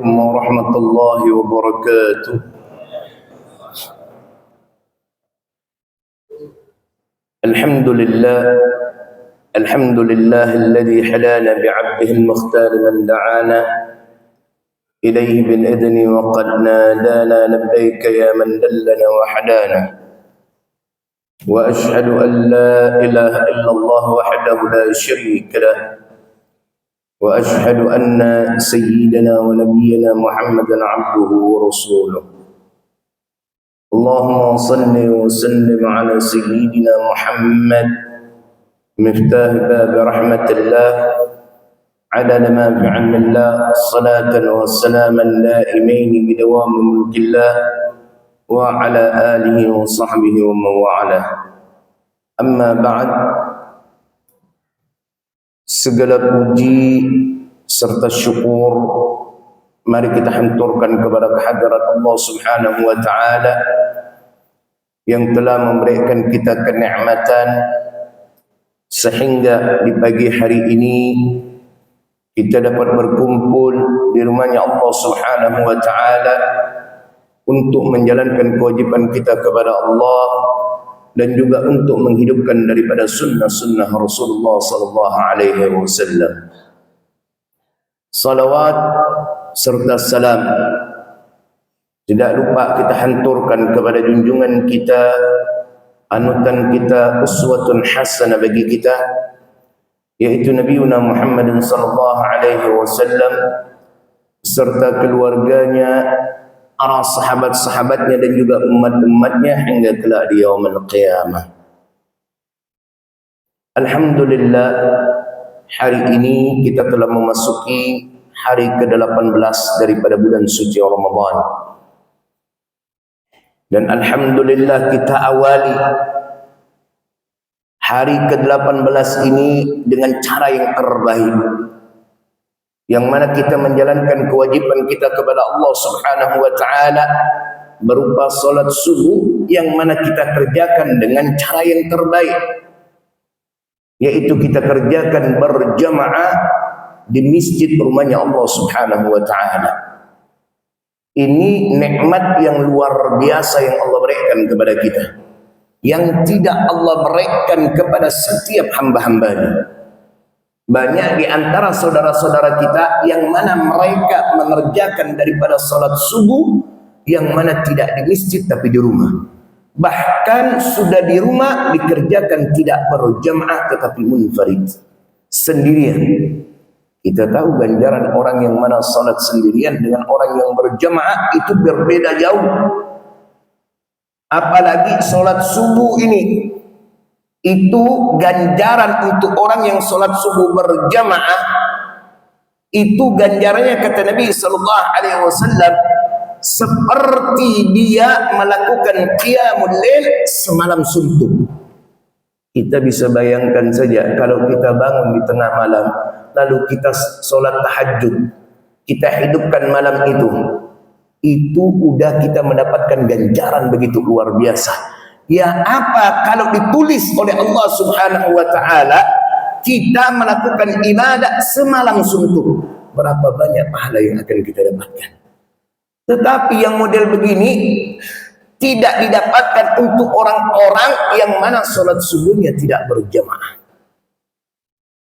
ورحمة الله وبركاته. الحمد لله الذي حلانا بعبده المختار من دعانا إليه بالإذن وقد نادانا لبيك يا من دلنا وحدانا. وأشهد أن لا إله إلا الله وحده لا شريك له، وأشهد أن سيدنا ونبينا محمدا عبده ورسوله. اللهم صل وسلم على سيدنا محمد مفتاح باب رحمة الله عدد ما في علم الله، صلاة وسلاما دائمين بدوام ملك الله وعلى آله وصحبه ومن والاه. أما بعد، segala puji serta syukur mari kita hanturkan kepada kehadirat Allah Subhanahu wa taala yang telah memberikan kita kenikmatan sehingga di pagi hari ini kita dapat berkumpul di rumahnya Allah Subhanahu wa taala untuk menjalankan kewajiban kita kepada Allah dan juga untuk menghidupkan daripada sunnah-sunnah Rasulullah sallallahu alaihi wasallam. Salawat serta salam tidak lupa kita hanturkan kepada junjungan kita, anutan kita, uswatun hasanah bagi kita, yaitu Nabi Muhammad sallallahu alaihi wasallam serta keluarganya, para sahabat-sahabatnya dan juga umat-umatnya hingga kelak di yaumul qiyamah. Alhamdulillah, hari ini kita telah memasuki hari ke-18 daripada bulan suci Ramadan. Dan alhamdulillah kita awali hari ke-18 ini dengan cara yang terbaik, yang mana kita menjalankan kewajiban kita kepada Allah Subhanahu wa taala berupa solat subuh, yang mana kita kerjakan dengan cara yang terbaik, yaitu kita kerjakan berjamaah di masjid rumahnya Allah Subhanahu wa taala. Ini nikmat yang luar biasa yang Allah berikan kepada kita, yang tidak Allah berikan kepada setiap hamba-hambanya. Banyak di antara saudara-saudara kita yang mana mereka mengerjakan daripada salat subuh yang mana tidak di masjid tapi di rumah. Bahkan sudah di rumah dikerjakan tidak berjamaah tetapi munfarid, sendirian. Kita tahu ganjaran orang yang mana salat sendirian dengan orang yang berjamaah itu berbeda jauh. Apalagi salat subuh ini, itu ganjaran untuk orang yang sholat subuh berjamaah, itu ganjarannya kata Nabi sallallahu alaihi wasallam seperti dia melakukan qiyamul lail semalam suntuk. Kita bisa bayangkan saja kalau kita bangun di tengah malam lalu kita sholat tahajud, kita hidupkan malam itu udah kita mendapatkan ganjaran begitu luar biasa. Ya apa kalau ditulis oleh Allah Subhanahu wa taala kita melakukan ibadah semalam suntuk, berapa banyak pahala yang akan kita dapatkan. Tetapi yang model begini tidak didapatkan untuk orang-orang yang mana sholat subuhnya tidak berjamaah.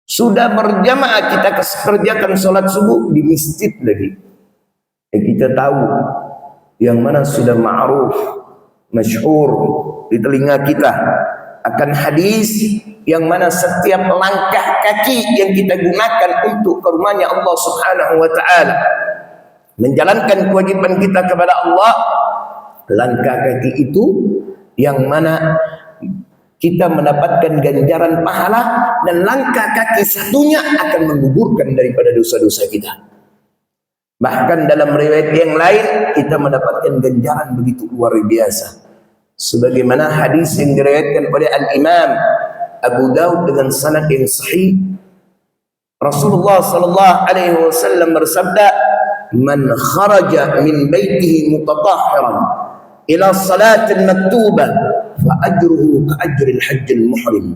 Sudah berjamaah kita kerjakan sholat subuh di masjid lagi. Kita tahu yang mana sudah ma'ruf, masyhur di telinga kita akan hadis yang mana setiap langkah kaki yang kita gunakan untuk ke rumahnya Allah Subhanahu wa taala menjalankan kewajiban kita kepada Allah, langkah kaki itu yang mana kita mendapatkan ganjaran pahala, dan langkah kaki satunya akan menggugurkan daripada dosa-dosa kita. Bahkan dalam riwayat yang lain kita mendapatkan ganjaran begitu luar biasa, sebagaimana hadis yang diriwayatkan oleh Al-Imam Abu Daud dengan sanad yang sahih. Rasulullah sallallahu alaihi wasallam bersabda, "Man kharaja min baitihi mutatahhiran ila salatin maktubah fa ajruhu ka ajril hajjil muhrim."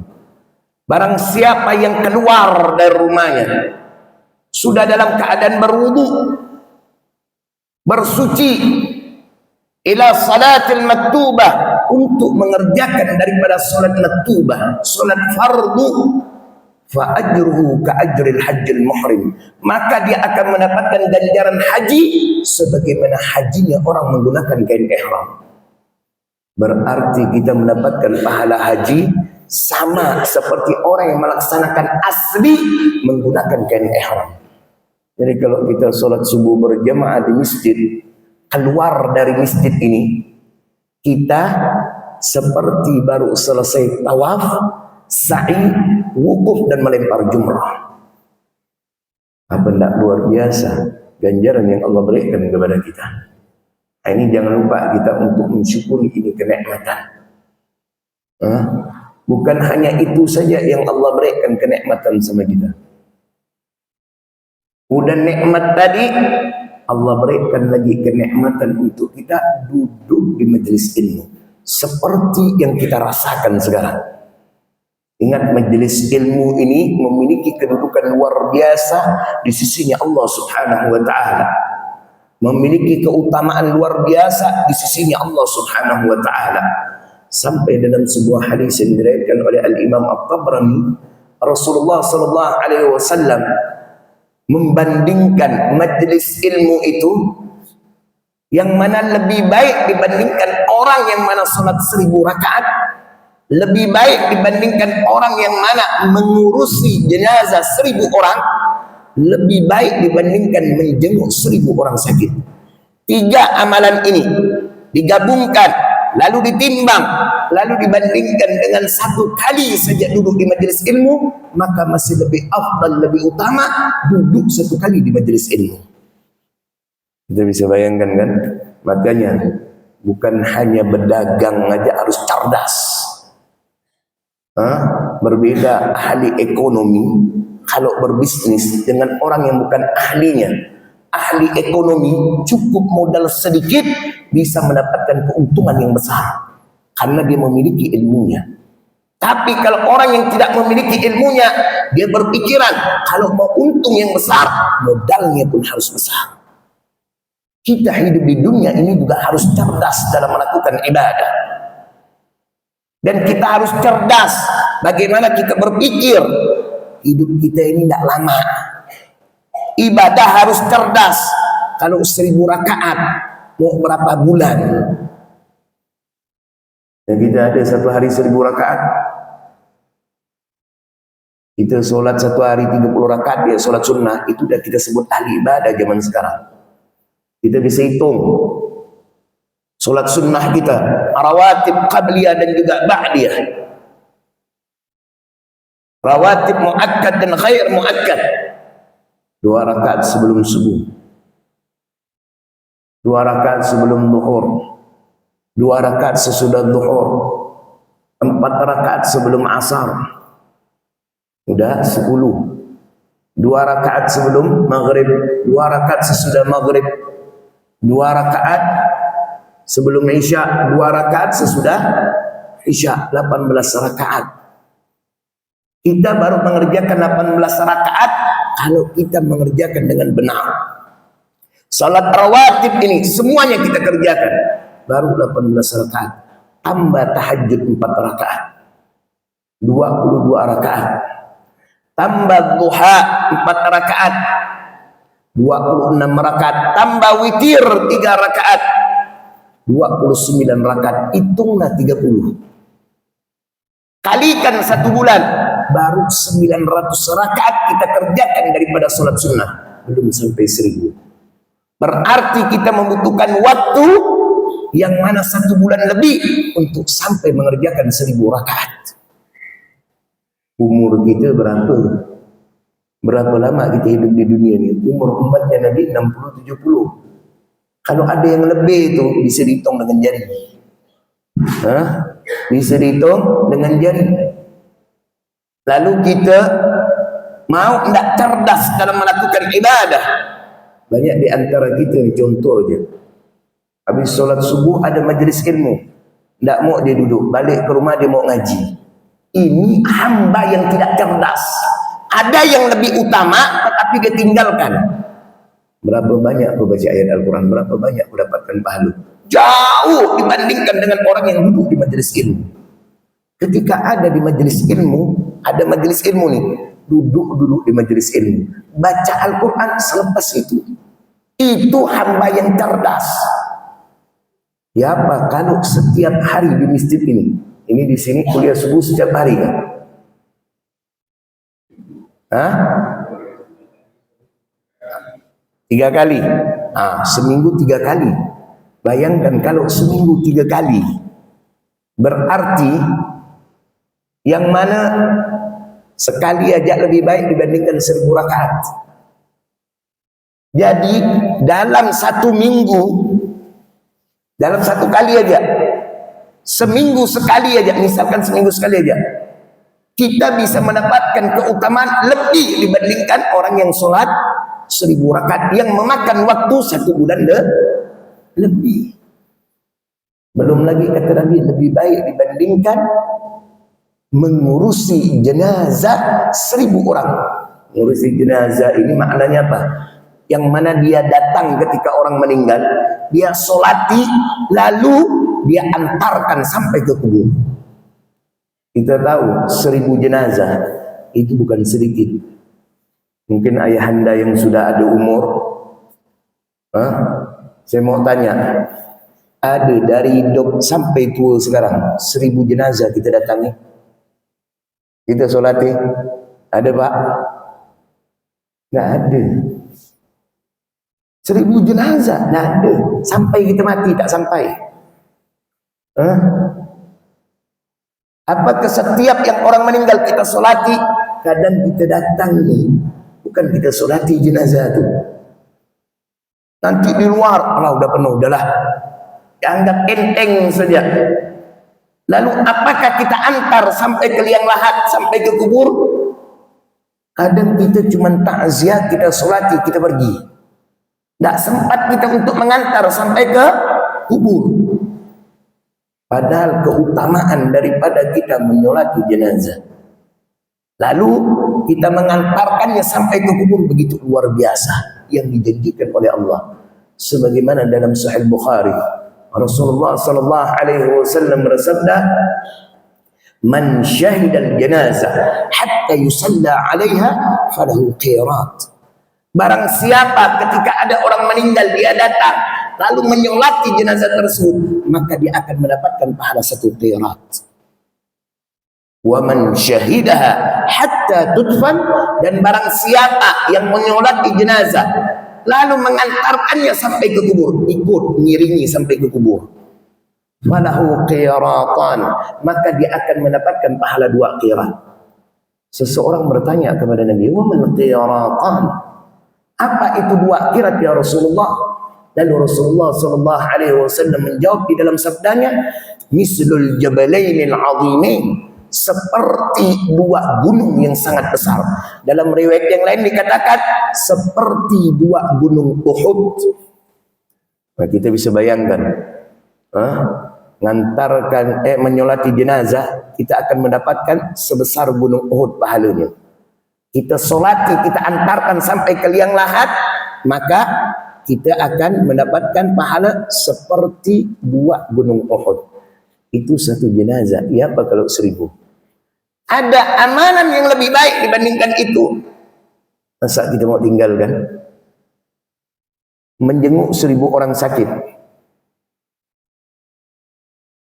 Barang siapa yang keluar dari rumahnya sudah dalam keadaan berwudu, bersuci ila salatil maktubah, untuk mengerjakan daripada salat maktubah, salat fardu, fa ajruhu ka ajril hajjil muhrim, maka dia akan mendapatkan ganjaran haji sebagaimana hajinya orang menggunakan kain ihram. Berarti kita mendapatkan pahala haji sama seperti orang yang melaksanakan asli menggunakan kain ihram. Jadi kalau kita sholat subuh berjamaah di masjid, keluar dari masjid ini, kita seperti baru selesai tawaf, sa'i, wukuf dan melempar jumrah. Apa tidak luar biasa ganjaran yang Allah berikan kepada kita. Nah, ini jangan lupa kita untuk mensyukuri ini kenikmatan. Bukan hanya itu saja yang Allah berikan kenikmatan sama kita. Udah nikmat tadi, Allah berikan lagi kenikmatan untuk kita duduk di majelis ilmu seperti yang kita rasakan sekarang. Ingat, majelis ilmu ini memiliki kedudukan luar biasa di sisinya Allah Subhanahu wa taala. Memiliki keutamaan luar biasa di sisinya Allah Subhanahu wa taala. Sampai dalam sebuah hadis yang diriwayatkan oleh Al-Imam At-Tabrani, Rasulullah sallallahu alaihi wasallam membandingkan majelis ilmu itu yang mana lebih baik dibandingkan orang yang mana salat 1000 rakaat, lebih baik dibandingkan orang yang mana mengurusi jenazah 1000 orang, lebih baik dibandingkan menjenguk 1000 orang sakit. 3 amalan ini digabungkan, lalu ditimbang, lalu dibandingkan dengan 1 kali saja duduk di majelis ilmu, maka masih lebih afdal, lebih utama duduk 1 kali di majelis ilmu. Kita bisa bayangkan kan? Makanya bukan hanya berdagang aja harus cerdas. Berbeda ahli ekonomi kalau berbisnis dengan orang yang bukan ahlinya. Ahli ekonomi cukup modal sedikit bisa mendapatkan keuntungan yang besar karena dia memiliki ilmunya. Tapi kalau orang yang tidak memiliki ilmunya, dia berpikiran kalau mau untung yang besar, modalnya pun harus besar. Kita hidup di dunia ini juga harus cerdas dalam melakukan ibadah. Dan kita harus cerdas bagaimana kita berpikir. Hidup kita ini tidak lama. Ibadah harus cerdas. Kalau 1000 rakaat mau berapa bulan? Dan kita ada 1 hari 1000 rakaat. Kita sholat 1 hari 30 rakaat, dia sholat sunnah. Itu sudah kita sebut ahli ibadah zaman sekarang. Kita bisa hitung sholat sunnah kita, rawatib qabliyah dan juga ba'diyah, rawatib muakkad dan ghair muakkad. 2 rakaat sebelum subuh, 2 rakaat sebelum zuhur, 2 rakaat sesudah zuhur, 4 rakaat sebelum asar, udah 10. 2 rakaat sebelum maghrib, 2 rakaat sesudah maghrib, 2 rakaat sebelum isya, 2 rakaat sesudah isya, 18 rakaat. Kita baru mengerjakan 18 rakaat kalau kita mengerjakan dengan benar. Salat rawatib ini semuanya kita kerjakan, baru 18 rakaat. Tambah tahajud 4 rakaat, 22 rakaat. Tambah duha 4 rakaat, 26 rakaat. Tambah witir 3 rakaat, 29 rakaat. Hitunglah 30. Kalikan 1 bulan, baru 900 rakaat kita kerjakan daripada sholat sunnah. Belum sampai 1000. Berarti kita membutuhkan waktu yang mana 1 bulan lebih untuk sampai mengerjakan 1000 rakaat. Umur kita berapa? Berapa lama kita hidup di dunia ini? Umur umatnya Nabi 60-70. Kalau ada yang lebih itu bisa dihitung dengan jari. Bisa dihitung dengan jari. Lalu kita mau tidak cerdas dalam melakukan ibadah. Banyak di antara kita ni, contoh aja. Habis solat subuh ada majlis ilmu, tidak mau dia duduk, balik ke rumah dia mau ngaji. Ini hamba yang tidak cerdas. Ada yang lebih utama tetapi dia tinggalkan. Berapa banyak aku baca ayat Al-Quran, berapa banyak aku dapatkan pahala. Jauh dibandingkan dengan orang yang duduk di majelis ilmu. Ketika ada di majelis ilmu, ada majelis ilmu nih, duduk di majelis ilmu, baca Al-Quran selepas itu hamba yang cerdas. Ya apa kalau setiap hari di masjid ini di sini kuliah subuh setiap hari kan? Hah? 3 kali. Seminggu 3 kali. Bayangkan kalau seminggu 3 kali. Berarti yang mana sekali aja lebih baik dibandingkan 1000 rakaat. Jadi dalam 1 minggu, dalam 1 kali aja, seminggu sekali aja, misalkan seminggu sekali aja, kita bisa mendapatkan keutamaan lebih dibandingkan orang yang sholat 1000 rakaat yang memakan waktu 1 bulan lebih. Belum lagi kata Nabi, lebih baik dibandingkan mengurusi jenazah 1000 orang. Mengurusi jenazah ini maknanya apa? Yang mana dia datang ketika orang meninggal, dia sholati, lalu dia antarkan sampai ke kubur. Kita tahu 1000 jenazah itu bukan sedikit. Mungkin ayahanda yang sudah ada umur, saya mau tanya, ada dari hidup sampai tua sekarang 1000 jenazah kita datangi, kita sholati, ada Pak? Nggak ada. 1000 jenazah nggak ada, sampai kita mati tak sampai. Apakah setiap yang orang meninggal kita sholati? Kadang kita datang nih, bukan kita sholati jenazah itu. Nanti di luar, Allah udah penuh, udahlah, dianggap enteng saja. Lalu apakah kita antar sampai ke liang lahat, sampai ke kubur? Kadang kita cuma takziah, kita sholati, kita pergi. Tidak sempat kita untuk mengantar sampai ke kubur. Padahal keutamaan daripada kita menyolati jenazah, lalu kita mengantarkannya sampai ke kubur, begitu luar biasa yang dijanjikan oleh Allah. Sebagaimana dalam Sahih Bukhari, Rasulullah sallallahu alaihi wasallam bersabda, "Man syahidal janazah hatta yusalla 'alaiha falahu qirat." Barang siapa ketika ada orang meninggal dia datang lalu menyolati jenazah tersebut, maka dia akan mendapatkan pahala 1 qirat. Wa man syahidaha hatta tudfan, dan barang siapa yang menyolati jenazah lalu mengantarkannya sampai ke kubur, ikut mengiringi sampai ke kubur, falahu qiratan, maka dia akan mendapatkan pahala 2 qirat. Seseorang bertanya kepada Nabi, wa man qiratan, apa itu 2 qirat ya Rasulullah? Lalu Rasulullah sallallahu alaihi wasallam menjawab di dalam sabdanya, mislul jabalainil azimain, seperti 2 gunung yang sangat besar. Dalam riwayat yang lain dikatakan seperti 2 gunung Uhud. Nah, kita bisa bayangkan, ngantarkan menyolati jenazah, kita akan mendapatkan sebesar gunung Uhud pahalanya. Kita solati, kita antarkan sampai ke liang lahat, maka kita akan mendapatkan pahala seperti 2 gunung Uhud. Itu 1 jenazah. Ya apa kalau 1000? Ada amanan yang lebih baik dibandingkan itu. Masa kita mau tinggalkan? Menjenguk 1000 orang sakit.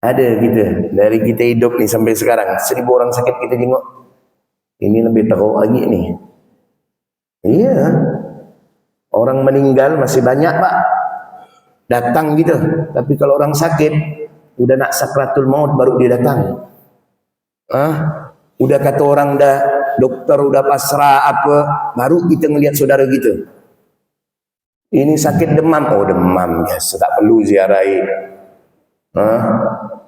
Ada kita, dari kita hidup nih sampai sekarang, 1000 orang sakit kita jenguk. Ini lebih teruk lagi nih. Iya. Orang meninggal masih banyak Pak, datang gitu. Tapi kalau orang sakit, udah nak sakratul maut baru dia datang. Udah kata orang dah, dokter udah pasrah apa, baru kita ngelihat saudara gitu. Ini sakit demam, oh demam biasa, tak perlu ziarahi.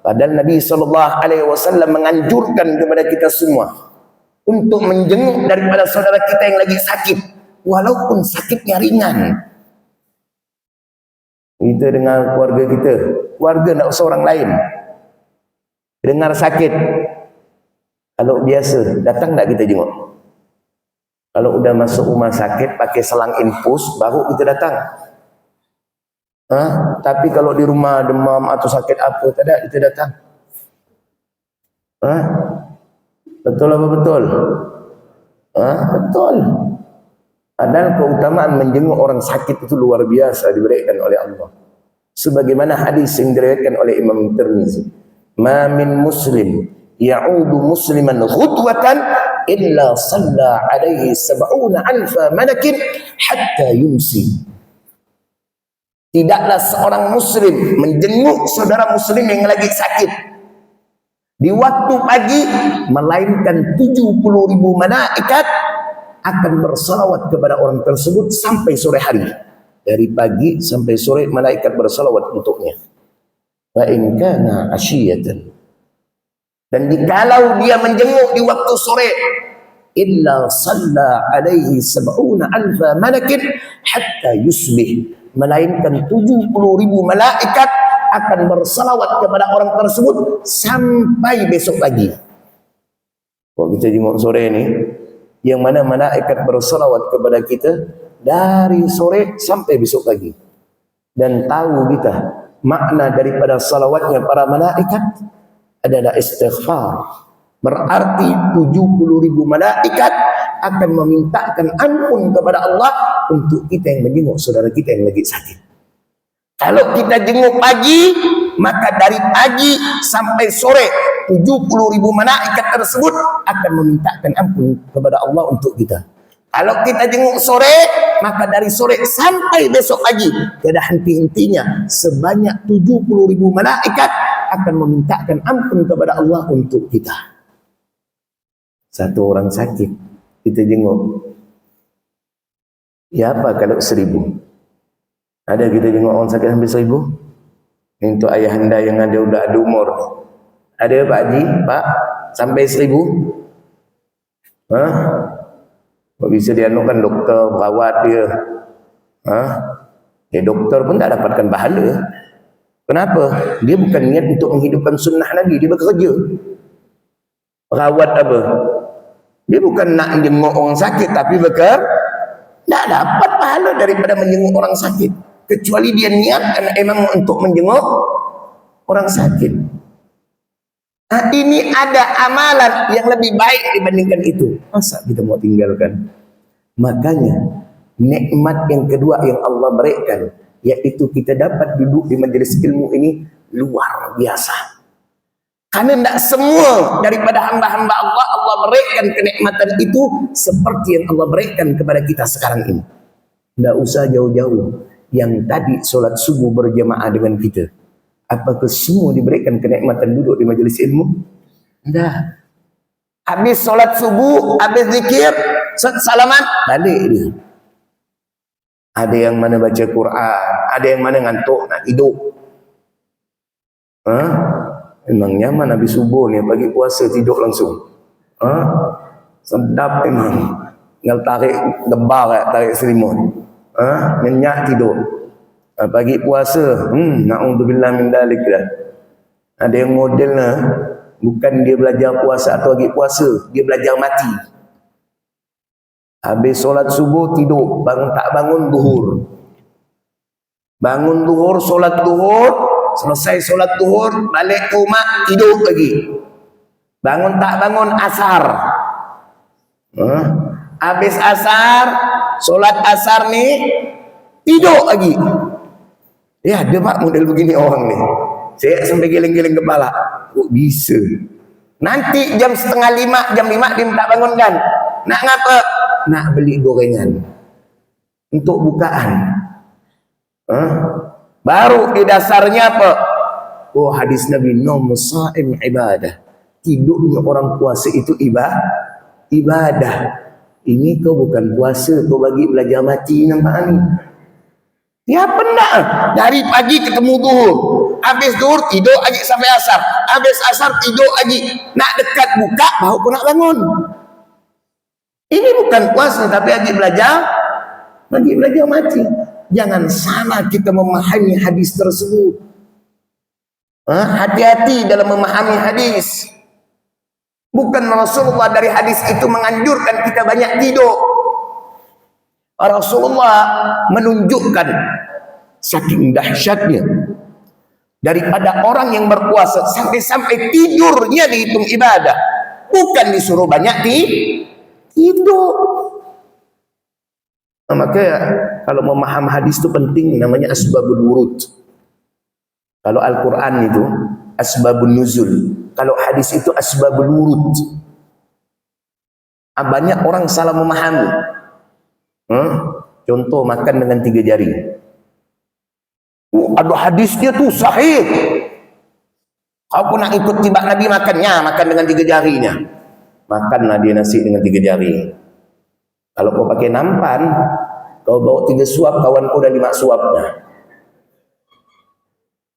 Padahal Nabi SAW menganjurkan kepada kita semua untuk menjenguk daripada saudara kita yang lagi sakit, walaupun sakitnya ringan. Kita dengar keluarga kita, keluarga tak usah orang lain, dengar sakit, kalau biasa datang tak kita jenguk? Kalau udah masuk rumah sakit pakai selang infus baru kita datang. Tapi kalau di rumah demam atau sakit apa tidak kita datang. Betul apa betul? Betul. Padahal keutamaan menjenguk orang sakit itu luar biasa diberikan oleh Allah. Sebagaimana hadis yang diriwayatkan oleh Imam Tirmizi, "Ma min muslim ya'udu musliman khutwatan illa salla alaihi sab'una alfa malakin hatta yumsi." Tidaklah seorang muslim menjenguk saudara muslim yang lagi sakit di waktu pagi, melainkan 70.000 malaikat akan bersalawat kepada orang tersebut sampai sore hari. Dari pagi sampai sore malaikat bersalawat untuknya. Wa in kana asyiyatan. Dan jikalau dia menjenguk di waktu sore, illa salla alaihi sab'una alfa malakin hatta yusbih, melainkan 70.000 malaikat akan bersalawat kepada orang tersebut sampai besok pagi. Kalau kita jenguk sore ini, yang mana malaikat bersalawat kepada kita dari sore sampai besok pagi. Dan tahu kita makna daripada salawatnya para malaikat adalah istighfar. Berarti 70.000 malaikat akan memintakan ampun kepada Allah untuk kita yang menjenguk saudara kita yang lagi sakit. Kalau kita jenguk pagi, maka dari pagi sampai sore 70.000 malaikat tersebut akan memintakan ampun kepada Allah untuk kita. Kalau kita jenguk sore, maka dari sore sampai besok pagi tiada henti-hentinya sebanyak 70.000 malaikat akan memintakan ampun kepada Allah untuk kita. Satu orang sakit kita jenguk, ya apa kalau 1.000? Ada kita jenguk orang sakit sampai 1.000? Untuk ayah anda yang udah ada umur, ada Pak Haji, Pak, sampai 1.000? Kok bisa dianukan dokter, perawat dia? Dokter pun tak dapatkan pahala. Kenapa? Dia bukan niat untuk menghidupkan sunnah Nabi, dia bekerja. Perawat apa? Dia bukan nak menjenguk orang sakit, tapi tak dapat pahala daripada menjenguk orang sakit, kecuali dia niatkan emang untuk menjenguk orang sakit. Ini ada amalan yang lebih baik dibandingkan itu. Masa kita mau tinggalkan? Makanya nikmat yang kedua yang Allah berikan, yaitu kita dapat duduk di majelis ilmu ini luar biasa. Karena tidak semua daripada hamba-hamba Allah, Allah berikan kenikmatan itu seperti yang Allah berikan kepada kita sekarang ini. Tidak usah jauh-jauh. Yang tadi solat subuh berjamaah dengan kita, apakah semua diberikan kenikmatan duduk di majelis ilmu? Tidak. Habis solat subuh, habis zikir, salaman, balik dia. Ada yang mana baca Quran, ada yang mana ngantuk nak tidur. Memang nyaman habis subuh ni, pagi puasa tidur langsung. Sedap memang. Tinggal tarik gebar, tarik selimut. Nyenyak tidur. Pagi puasa, na'udzubillah min dalik dah. Ada yang modelnya bukan dia belajar puasa atau lagi puasa, dia belajar mati. Habis solat subuh tidur, tak bangun duhur. Bangun duhur, solat duhur, selesai solat duhur, balik ke rumah, tidur lagi. Bangun tak bangun asar. Habis asar, solat asar ni, tidur lagi. Ya, ada Pak model begini orang ni. Saya sampai geleng-geleng kepala. Kok bisa? Nanti jam 4:30, jam 5 dia tak bangunkan. Nak ngapa? Nak beli gorengan untuk bukaan. Baru di dasarnya apa? Oh, hadis Nabi, nom saim ibadah. Tidurnya orang puasa itu ibadah. Ini kau bukan puasa, kau bagi belajar mati nampak ni. Ya benar. Dari pagi ketemu duhur, habis duhur tidur lagi sampai asar, habis asar tidur lagi. Nak dekat buka baru pun nak bangun. Ini bukan puasa tapi lagi belajar mati. Jangan salah kita memahami hadis tersebut. Hati-hati dalam memahami hadis. Bukan Rasulullah dari hadis itu menganjurkan kita banyak tidur. Rasulullah menunjukkan saking dahsyatnya daripada orang yang berpuasa sampai tidurnya dihitung ibadah, bukan disuruh banyak tidur. Nah, maka kalau memahami hadis itu penting, namanya asbabul wurud. Kalau Al-Quran itu asbabun nuzul, kalau hadis itu asbabul wurud. Banyak orang salah memahami. Contoh makan dengan 3 jari. Ada hadisnya tuh sahih. Kau pun nak ikut tibak Nabi makan dengan 3 jarinya. Makanlah dia nasi dengan 3 jari. Kalau kau pakai nampan, kau bawa 3 suap, kawan kau dah 5 suap dah.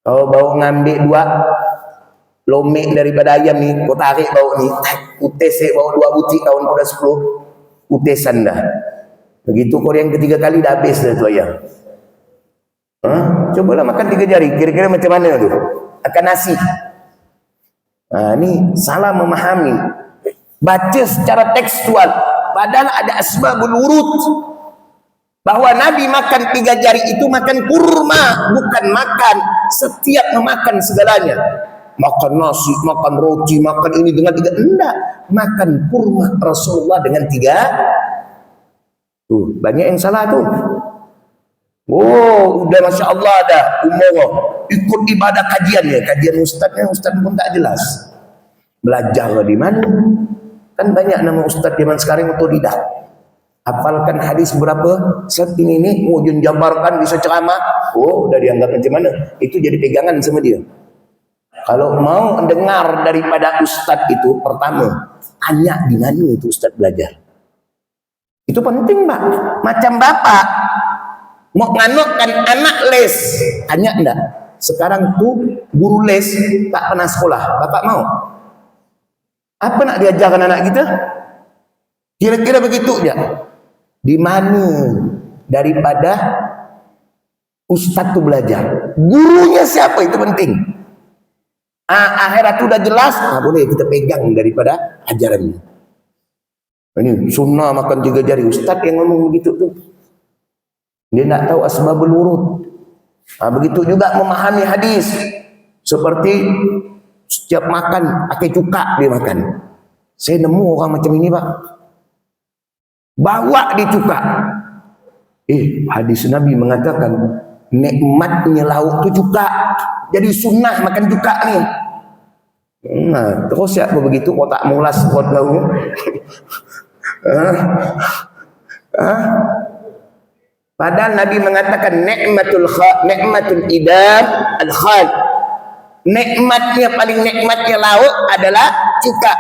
Kau bawa ngambil 2 lomek daripada ayam ni, kau tarik bawa ni, utes bawa 2 butik, kawan kau dah 10 utesan dah. Begitu kau yang ketiga kali dah habis dah tu ayam. Cobalah makan 3 jari, kira-kira macam mana tu? Akan nasi. Ni salah memahami. Baca secara tekstual, padahal ada asbabul wurud. Bahwa Nabi makan 3 jari itu makan kurma, bukan makan setiap memakan segalanya. Makan nasi, makan roti, makan ini dengan 3. Enggak, makan kurma Rasulullah dengan 3. Tuh, banyak yang salah tuh. Udah Masya Allah dah umur ikut ibadah kajiannya, kajian ustaz pun tak jelas. Belajar di mana? Kan banyak nama ustaz zaman sekarang otodidak. Hafalkan hadis berapa? Set ini wujud jabarkan bisa ceramah. Udah dianggap macam mana? Itu jadi pegangan sama dia. Kalau mau dengar daripada ustaz itu, pertama tanya di mana itu ustaz belajar. Itu penting, Pak. Macam bapak mau nganukkan anak les, tanya enggak? Sekarang tuh guru les tak pernah sekolah, bapak mau? Apa nak diajarkan anak kita? Kira-kira begitu aja. Di mana daripada ustaz tu belajar? Gurunya siapa? Itu penting. Akhirat tu dah jelas, boleh kita pegang daripada ajaran ini. Ini sunnah makan 3 jari. Ustaz yang ngomong begitu tu, dia nak tahu asbabul wurud. Begitu juga memahami hadis. Seperti setiap makan pakai cuka dia makan. Saya nemu orang macam ini, Pak. Bawa dia cuka. Hadis Nabi mengatakan nikmatnya lauk tu cuka. Jadi sunnah makan cuka ni. Terus siapa begitu kau tak mulas buat kau. Padahal Nabi mengatakan nikmatul idam al-khal. Nikmatnya paling nikmatnya lauk adalah cuka.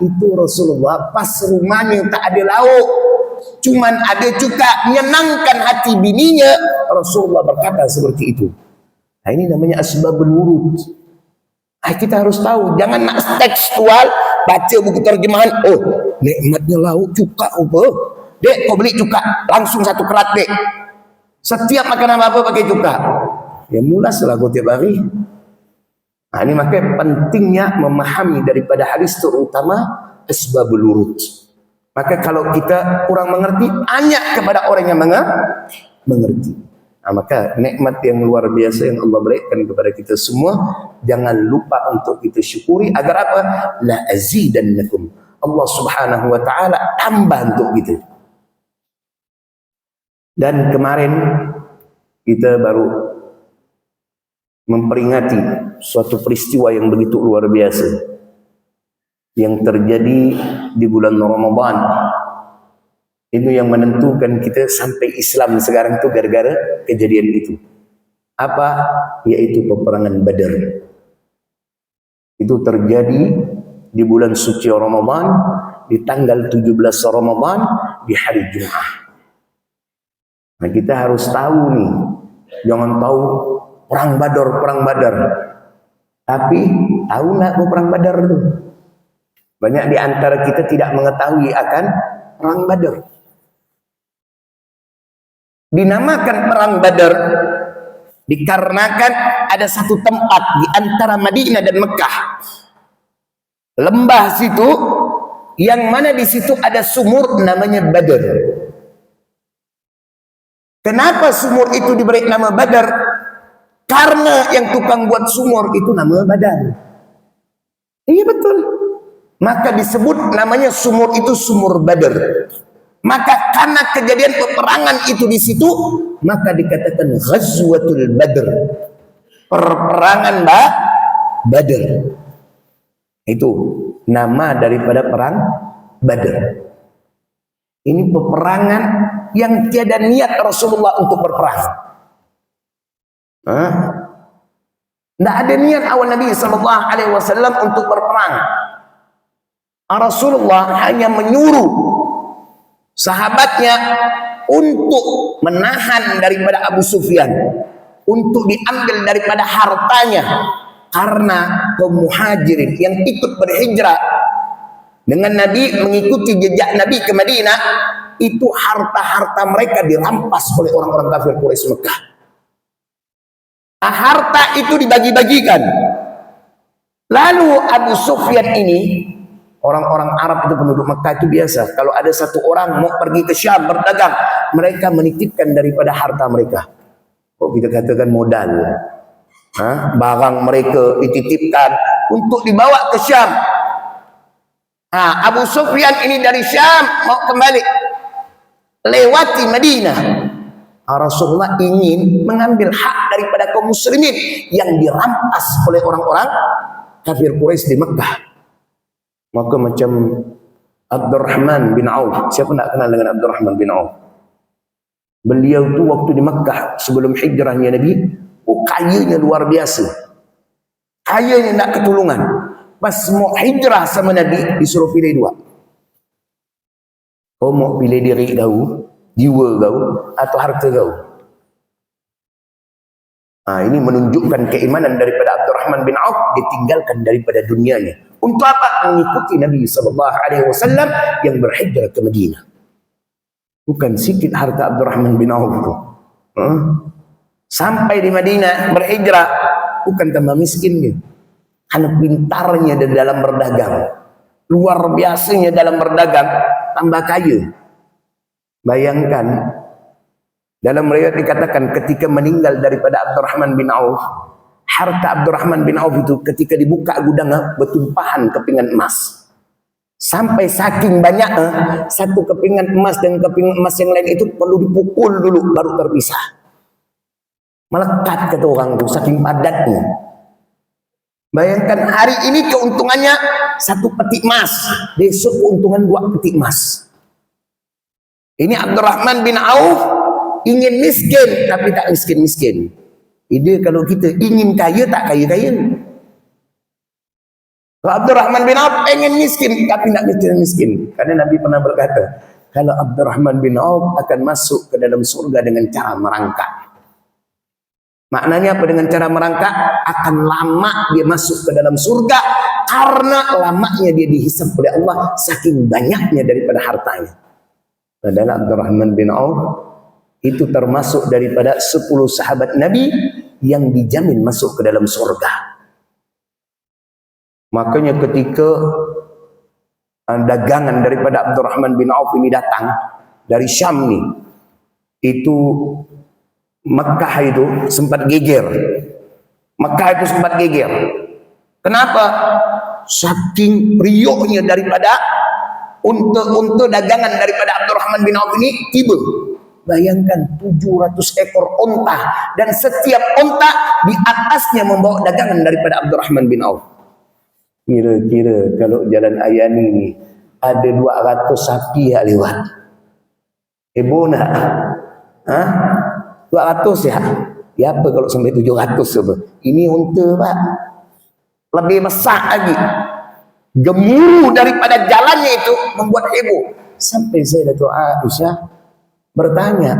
Itu Rasulullah pas rumahnya tak ada lauk, cuman ada cuka, menyenangkan hati bininya. Rasulullah berkata seperti itu. Ini namanya asbabul wurud. Kita harus tahu, jangan nak tekstual, baca buku terjemahan, nikmatnya lauk cuka apa? Dek, kau beli cuka, langsung 1 kerat, dek. Setiap makan apa pakai cuka. Ya mulaslah kau tiap hari. Ini makanya pentingnya memahami daripada hadis terutama asbabul wurud. Maka kalau kita kurang mengerti, tanya kepada orang yang mengerti. Maka nikmat yang luar biasa yang Allah berikan kepada kita semua, jangan lupa untuk kita syukuri agar apa? La azidannakum. Allah Subhanahu wa taala tambah untuk kita. Dan kemarin kita baru memperingati suatu peristiwa yang begitu luar biasa yang terjadi di bulan Ramadan. Itu yang menentukan kita sampai Islam sekarang itu gara-gara kejadian itu. Apa? Yaitu peperangan Badar. Itu terjadi di bulan suci Ramadan, di tanggal 17 Ramadan, di hari Jumat. Nah, kita harus tahu nih, jangan tahu perang Badar. Tapi tahu nggak perang Badar itu? Banyak di antara kita tidak mengetahui akan perang Badar. Dinamakan perang Badar dikarenakan ada satu tempat di antara Madinah dan Mekah, lembah situ, yang mana di situ ada sumur namanya Badar. Kenapa sumur itu diberi nama Badar? Karena yang tukang buat sumur itu nama Badar. Iya betul. Maka disebut namanya sumur itu sumur Badar. Maka karena kejadian peperangan itu di situ, maka dikatakan Ghazwatul Badr. Perperangan Badar. Itu nama daripada perang Badar. Ini peperangan yang tiada niat Rasulullah untuk berperang. Tidak ada niat awal Nabi SAW untuk berperang. Rasulullah hanya menyuruh sahabatnya untuk menahan daripada Abu Sufyan, untuk diambil daripada hartanya, karena kaum muhajirin yang ikut berhijrah dengan Nabi, mengikuti jejak Nabi ke Madinah, itu harta-harta mereka dirampas oleh orang-orang kafir Quraisy Mekah. Harta itu dibagi-bagikan. Lalu Abu Sufyan ini, orang-orang Arab itu penduduk Mekah itu biasa, kalau ada satu orang mau pergi ke Syam berdagang, mereka menitipkan daripada harta mereka. Kok kita katakan modal, barang mereka dititipkan untuk dibawa ke Syam. Abu Sufyan ini dari Syam mau kembali lewati Madinah. Rasulullah ingin mengambil hak daripada kaum muslimin yang dirampas oleh orang-orang kafir Quraisy di Mekah. Maka macam Abdurrahman bin Auf, siapa nak kenal dengan Abdurrahman bin Auf? Beliau tu waktu di Mekah sebelum hijrahnya Nabi, kayanya luar biasa. Kayanya nak ketulungan. Pas mau hijrah sama Nabi, disuruh pilih dua. Kau mau pilih diri kau, jiwa kau, atau harta kau? Ini menunjukkan keimanan daripada Abdurrahman bin Auf, ditinggalkan daripada dunianya. Untuk apa? Mengikuti Nabi SAW yang berhijrah ke Madinah. Bukan sedikit harta Abdurrahman bin Auf itu. Sampai di Madinah berhijrah, bukan tambah miskin dia. Karena pintarnya dalam berdagang, luar biasanya dalam berdagang, tambah kaya. Bayangkan, dalam riwayat dikatakan ketika meninggal daripada Abdurrahman bin Auf, harta Abdurrahman bin Auf itu ketika dibuka gudangnya bertumpahan kepingan emas. Sampai saking banyaknya, satu kepingan emas dan kepingan emas yang lain itu perlu dipukul dulu baru terpisah. Melekat kata orang itu, saking padatnya. Bayangkan hari ini keuntungannya satu peti emas, besok keuntungan 2 peti emas. Ini Abdurrahman bin Auf ingin miskin tapi tak miskin-miskin. Ini kalau kita ingin kaya tak kaya-kaya. Kalau Abdurrahman bin Auf pengen miskin tapi tak miskin-miskin. Karena Nabi pernah berkata, kalau Abdurrahman bin Auf akan masuk ke dalam surga dengan cara merangkak. Maknanya apa dengan cara merangkak? Akan lama dia masuk ke dalam surga karena lamanya dia dihisab oleh Allah saking banyaknya daripada hartanya. Padahal Abdurrahman bin Auf itu termasuk daripada 10 sahabat Nabi yang dijamin masuk ke dalam surga. Makanya ketika dagangan daripada Abdurrahman bin Auf ini datang dari Syam nih, itu Mekah itu sempat geger. Mekah itu sempat geger. Kenapa? Saking riuhnya daripada unta dagangan daripada Abdurrahman bin Auf ini tiba. Bayangkan 700 ekor unta dan setiap unta di atasnya membawa dagangan daripada Abdurrahman bin Auf. Kira-kira kalau jalan Ayani ini ada 200 sapi yang lewat. Heboh nak? 200 ya? Ya apa kalau sampai 700 apa? Ini unta pak. Lebih besar lagi. Gemuruh daripada jalannya itu membuat heboh. Sampai saya Datuk Aisyah bertanya,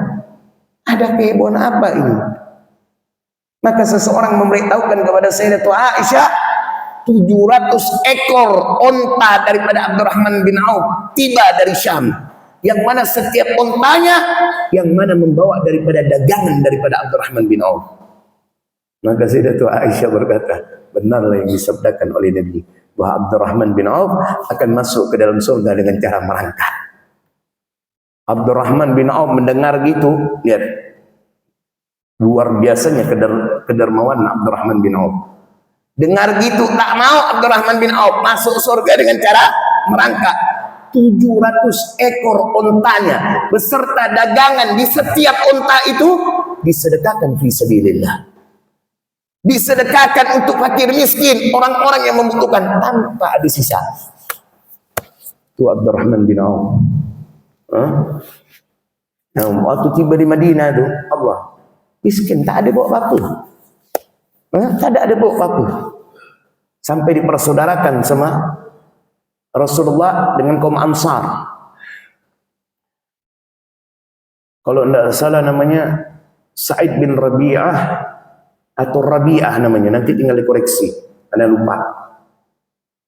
ada kehebohan apa ini? Maka seseorang memberitahukan kepada saya Datuk Aisyah, 700 ekor unta daripada Abdurrahman bin Auf tiba dari Syam. Yang mana setiap untanya yang mana membawa daripada dagangan daripada Abdurrahman bin Auf. Maka Sayyidatul Aisyah berkata, benarlah yang disabdakan oleh Nabi bahwa Abdurrahman bin Auf akan masuk ke dalam surga dengan cara merangkak. Abdurrahman bin Auf mendengar gitu, lihat, Luar biasanya kedermawan Abdurrahman bin Auf. Dengar gitu tak mau Abdurrahman bin Auf masuk surga dengan cara merangkak. 700 ekor ontanya beserta dagangan di setiap onta itu disedekahkan fi sabilillah. Disedekahkan untuk fakir miskin, orang-orang yang membutuhkan tanpa ada sisa. Itu Abdurrahman bin Auf. Nah, waktu tiba di Madinah itu, Allah miskin, tak ada bawa apa. Tak ada bawa apa. Sampai dipersaudarakan sama Rasulullah dengan kaum Ansar. Kalau tidak salah namanya Sa'id bin Rabi'ah atau Rabi'ah namanya, nanti tinggal dikoreksi, Anda lupa.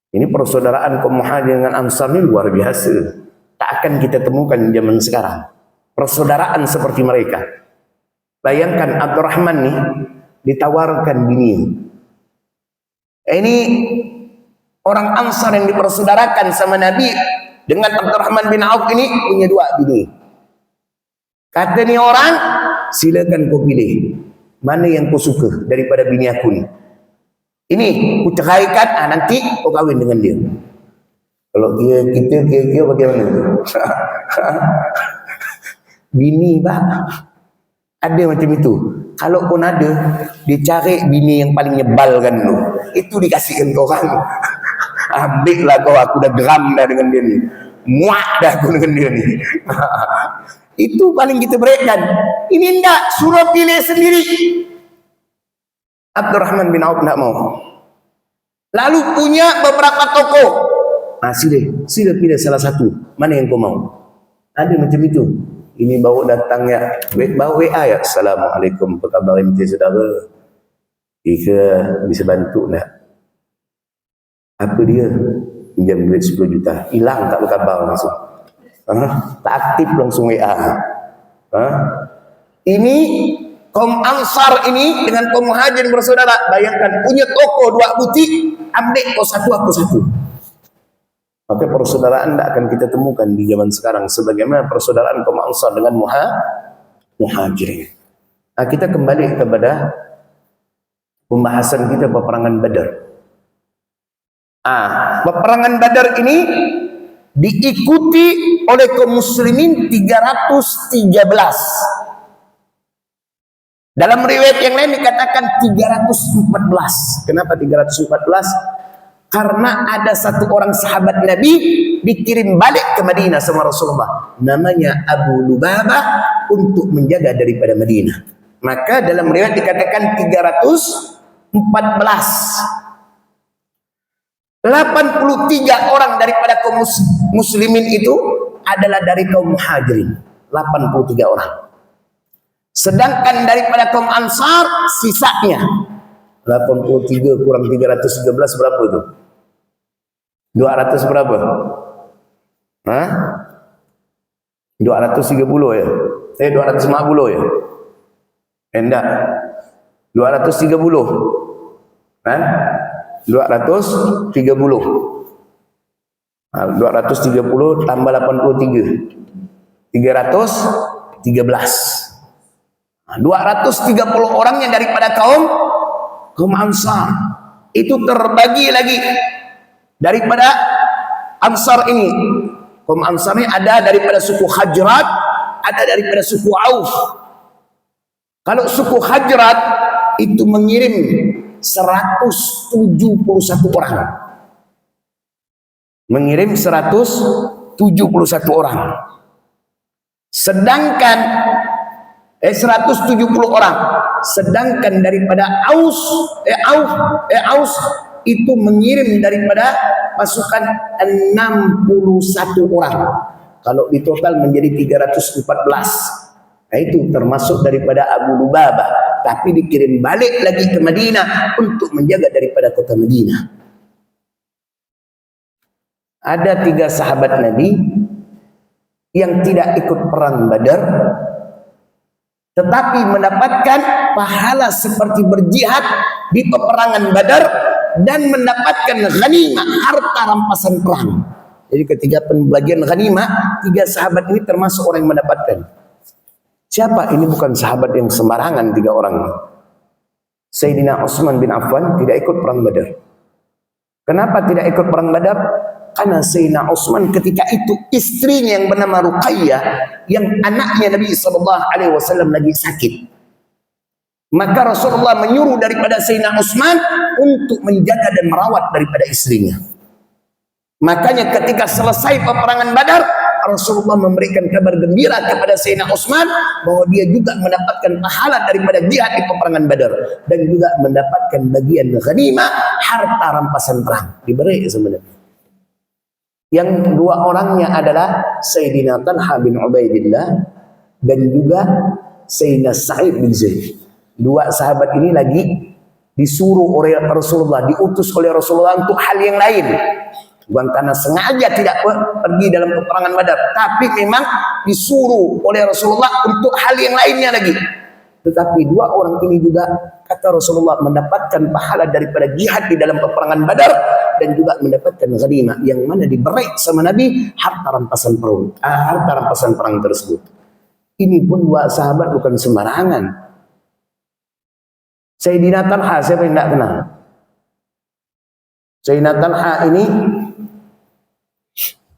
Ini persaudaraan kaum Muhajirin dengan Ansar ini luar biasa. Tak akan kita temukan di zaman sekarang persaudaraan seperti mereka. Bayangkan Abdurrahman nih ditawarkan bini. Ini orang Ansar yang dipersaudarakan sama Nabi dengan Abdurrahman bin Auf ini punya 2 bini. Kata ni orang, silakan kau pilih mana yang kau suka daripada bini aku ni. Ini ku ceraikan, nanti kau kahwin dengan dia. Kalau kita kira-kira bagaimana? Bini bah, ada macam itu. Kalau pun ada, dia cari bini yang paling nyebalkan tu. Itu dikasihkan ke orang. Ambil lah kau, aku dah geram dah dengan dia ni. Muak dah aku dengan dia ni. Itu paling kita berikan. Ini enggak, suruh pilih sendiri. Abdurrahman bin Auf enggak mau. Lalu punya beberapa toko. Sila pilih salah satu. Mana yang kau mau? Ada macam itu. Ini baru datang ya, baru WA ya. Assalamualaikum, apa khabar ente saudara? Ika bisa bantu tak? Apa dia? Pinjam duit 10 juta. Hilang tak berkabar langsung. Tak aktif langsung WA. Ini kaum Ansar ini dengan kaum Muhajirin bersaudara. Bayangkan punya toko 2 butik, ambil kau satu aku satu. Maka persaudaraan tidak akan kita temukan di zaman sekarang sebagaimana persaudaraan kaum Ansar dengan Muhajirin. Nah, kita kembali kepada pembahasan kita peperangan Badar. Peperangan Badar ini diikuti oleh kaum muslimin 313. Dalam riwayat yang lain dikatakan 314. Kenapa 314? Karena ada satu orang sahabat Nabi dikirim balik ke Madinah sama Rasulullah. Namanya Abu Lubabah untuk menjaga daripada Madinah. Maka dalam riwayat dikatakan 314. 83 orang daripada kaum muslimin itu adalah dari kaum Muhajirin. 83 orang. Sedangkan daripada kaum Ansar sisanya 83 kurang 313 berapa itu? 200 berapa? 230 ya? 250 ya? Enggak. 230. 230. 230 tambah 83. 313. 230 orang yang daripada kaum Ansar itu terbagi lagi daripada Ansar ini. Kaum Ansar ini ada daripada suku Hajrat, ada daripada suku Auf. Kalau suku Hajrat itu mengirim 171 orang. Mengirim 171 orang. Sedangkan 170 orang. Sedangkan daripada Aus itu mengirim daripada pasukan 61 orang. Kalau di total menjadi 314. Nah, itu termasuk daripada Abu Lubabah, tapi dikirim balik lagi ke Madinah untuk menjaga daripada kota Madinah. Ada 3 sahabat Nabi yang tidak ikut perang Badar, tetapi mendapatkan pahala seperti berjihad di peperangan Badar dan mendapatkan ghanimah, harta rampasan perang. Jadi ketika pembagian ghanimah, 3 sahabat ini termasuk orang yang mendapatkan. Siapa? Ini bukan sahabat yang sembarangan, 3 orang. Sayyidina Utsman bin Affan tidak ikut perang Badar. Kenapa tidak ikut perang Badar? Karena Sayyidina Utsman ketika itu istrinya yang bernama Ruqayyah, yang anaknya Nabi SAW lagi sakit. Maka Rasulullah menyuruh daripada Sayyidina Utsman untuk menjaga dan merawat daripada istrinya. Makanya ketika selesai peperangan Badar, Rasulullah memberikan kabar gembira kepada Sayyidina Utsman bahwa dia juga mendapatkan pahala daripada jihad di peperangan Badar dan juga mendapatkan bagian ghanimah, harta rampasan perang. Diberi sebenarnya. Yang 2 orangnya adalah Sayyidina Talha bin Ubaidillah dan juga Sayyidina Sa'id bin Zaid. 2 sahabat ini lagi disuruh oleh Rasulullah, diutus oleh Rasulullah untuk hal yang lain. Bukan karena sengaja tidak pergi dalam peperangan Badar, tapi memang disuruh oleh Rasulullah untuk hal yang lainnya lagi. Tetapi 2 orang ini juga kata Rasulullah mendapatkan pahala daripada jihad di dalam peperangan Badar dan juga mendapatkan ghanimah yang mana diberi sama Nabi harta rampasan perang tersebut. Ini pun 2 sahabat bukan sembarangan. Sayyidina Talha, siapa yang tidak kenal? Sayyidina Talha ini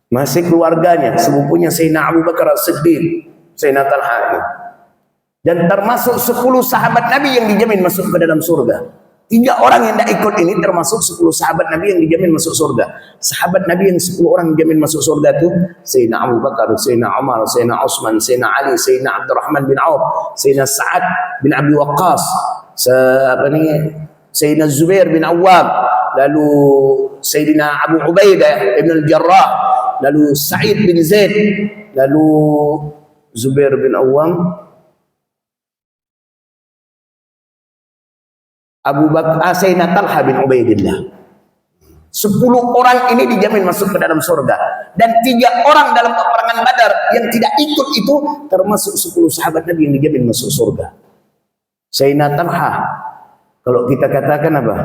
masih keluarganya, sepupunya Sayyidina Abu Bakar As-Siddiq, Sayyidina Talha ini. Dan termasuk 10 sahabat Nabi yang dijamin masuk ke dalam surga. 3 orang yang tidak ikut ini termasuk 10 sahabat Nabi yang dijamin masuk surga. Sahabat Nabi yang 10 orang dijamin masuk surga itu Sayyidina Abu Bakar, Sayyidina Umar, Sayyidina Utsman, Sayyidina Ali, Sayyidina Abdurrahman bin Auf, Sayyidina Sa'ad bin Abi Waqqas, Sayyidina Zubair bin Awwam, lalu Sayyidina Abu Ubaidah ibn al-Jarrah, lalu Sa'id bin Zaid, lalu Zubair bin Awwam, Abu Bakar, Sayyidina Talha bin Ubaidillah. 10 orang ini dijamin masuk ke dalam surga. Dan 3 orang dalam peperangan Badar yang tidak ikut itu termasuk 10 sahabat Nabi yang dijamin masuk surga. Sayyidina Talha, kalau kita katakan apa?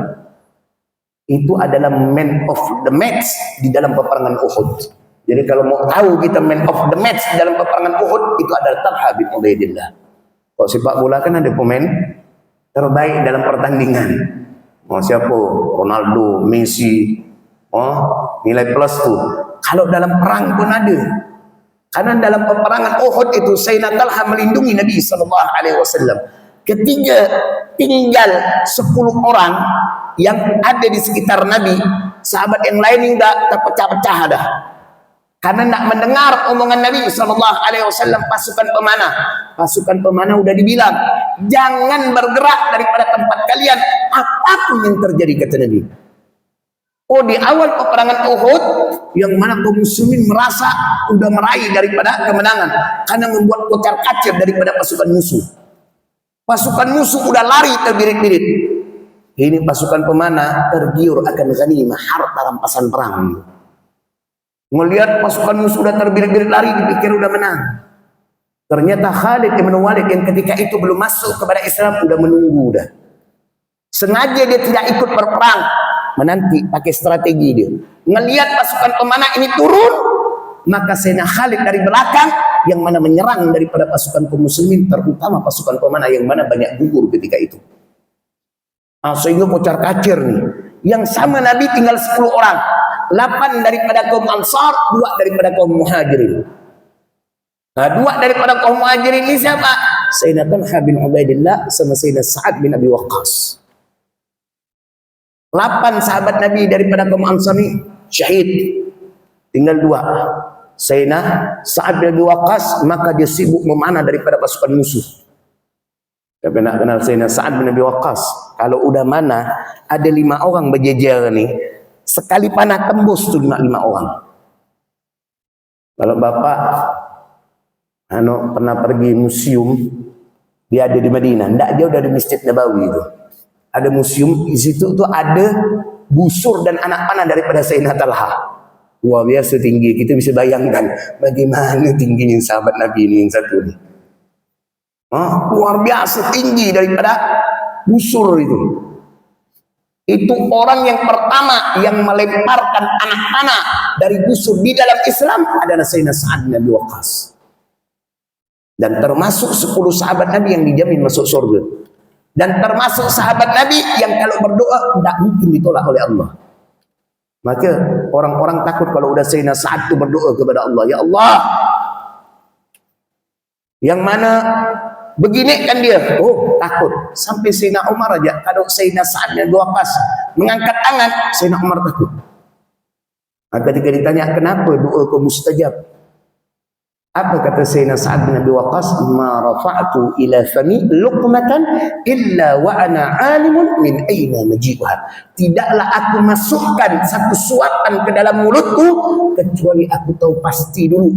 Itu adalah man of the match di dalam peperangan Uhud. Jadi kalau mau tahu kita man of the match di dalam peperangan Uhud, itu adalah Talha bin Ubaidillah. Kalau sepak bola kan ada pemain terbaik dalam pertandingan. Oh, siapa? Ronaldo, Messi. Oh, nilai plus tuh. Kalau dalam perang pun ada. Karena dalam peperangan Uhud itu Sayyidina Talha melindungi Nabi SAW. Ketika tinggal 10 orang yang ada di sekitar Nabi, sahabat yang lain udah terpecah-pecah dah. Karena tidak mendengar omongan Nabi SAW, pasukan pemanah udah dibilang jangan bergerak daripada tempat kalian apapun yang terjadi, kata Nabi. Oh, di awal peperangan Uhud yang mana kaum muslimin merasa udah meraih daripada kemenangan karena membuat kocar-kacir daripada pasukan musuh. Pasukan musuh udah lari terbirit-birit. Ini pasukan pemanah tergiur akan ghanimah, harta rampasan perang. Melihat pasukan musuh udah terbirit-birit lari, dipikir udah menang. Ternyata Khalid bin Walid yang ketika itu belum masuk kepada Islam udah menunggu udah. Sengaja dia tidak ikut berperang, menanti pakai strategi dia. Ngelihat pasukan pemanah ini turun, maka Sayyidina Khalid dari belakang yang mana menyerang daripada pasukan kaum muslimin, terutama pasukan pemanah yang mana banyak gugur ketika itu. Sehingga kocar kacir nih. Yang sama Nabi tinggal 10 orang. 8 daripada kaum Ansar, 2 daripada kaum Muhajirin. Nah, 2 daripada kaum Muhajirin ini siapa? Sayyidina Talha bin Ubaidillah sama Sayyidina Sa'ad bin Abi Waqqas. 8 sahabat Nabi daripada kaum Ansar ini syahid. Tinggal 2. Sayyidina Sa'ad bin Abi Waqqas, maka dia sibuk memanah daripada pasukan musuh. Tapi nak kenal Sayyidina Sa'ad bin Abi Waqqas, kalau udah mana ada 5 orang berjejer nih, sekali panah tembus tuh 5 orang. Kalau bapak pernah pergi museum, dia ada di Madinah, ndak jauh dari Masjid Nabawi itu. Ada museum, di situ tuh ada busur dan anak panah daripada Sayyidina Talha. Wah, biasa tinggi, kita bisa bayangkan bagaimana tingginya sahabat Nabi ini yang satu ini. Luar biasa tinggi daripada busur itu. Itu orang yang pertama yang melemparkan anak panah dari busur di dalam Islam adalah Sayyidina Sa'ad bin Abi Waqqas. Dan termasuk 10 sahabat Nabi yang dijamin masuk surga. Dan termasuk sahabat Nabi yang kalau berdoa tidak mungkin ditolak oleh Allah. Maka orang-orang takut kalau udah Sayyidina Sa'ad itu berdoa kepada Allah, ya Allah, yang mana begini kan dia, oh takut. Sampai Sayyidina Umar aja, kalau Sayyidina Sa'ad dan Waqqas mengangkat tangan, Sayyidina Umar takut. Ketika ditanya kenapa doa kau mustajab, apa kata Sayyidina Sa'ad bin Abi Waqqas? Ma rafa'tu ila fami luqmatan illa wa ana alimun min aina maji'uha. Tidaklah aku masukkan satu suapan ke dalam mulutku kecuali aku tahu pasti dulu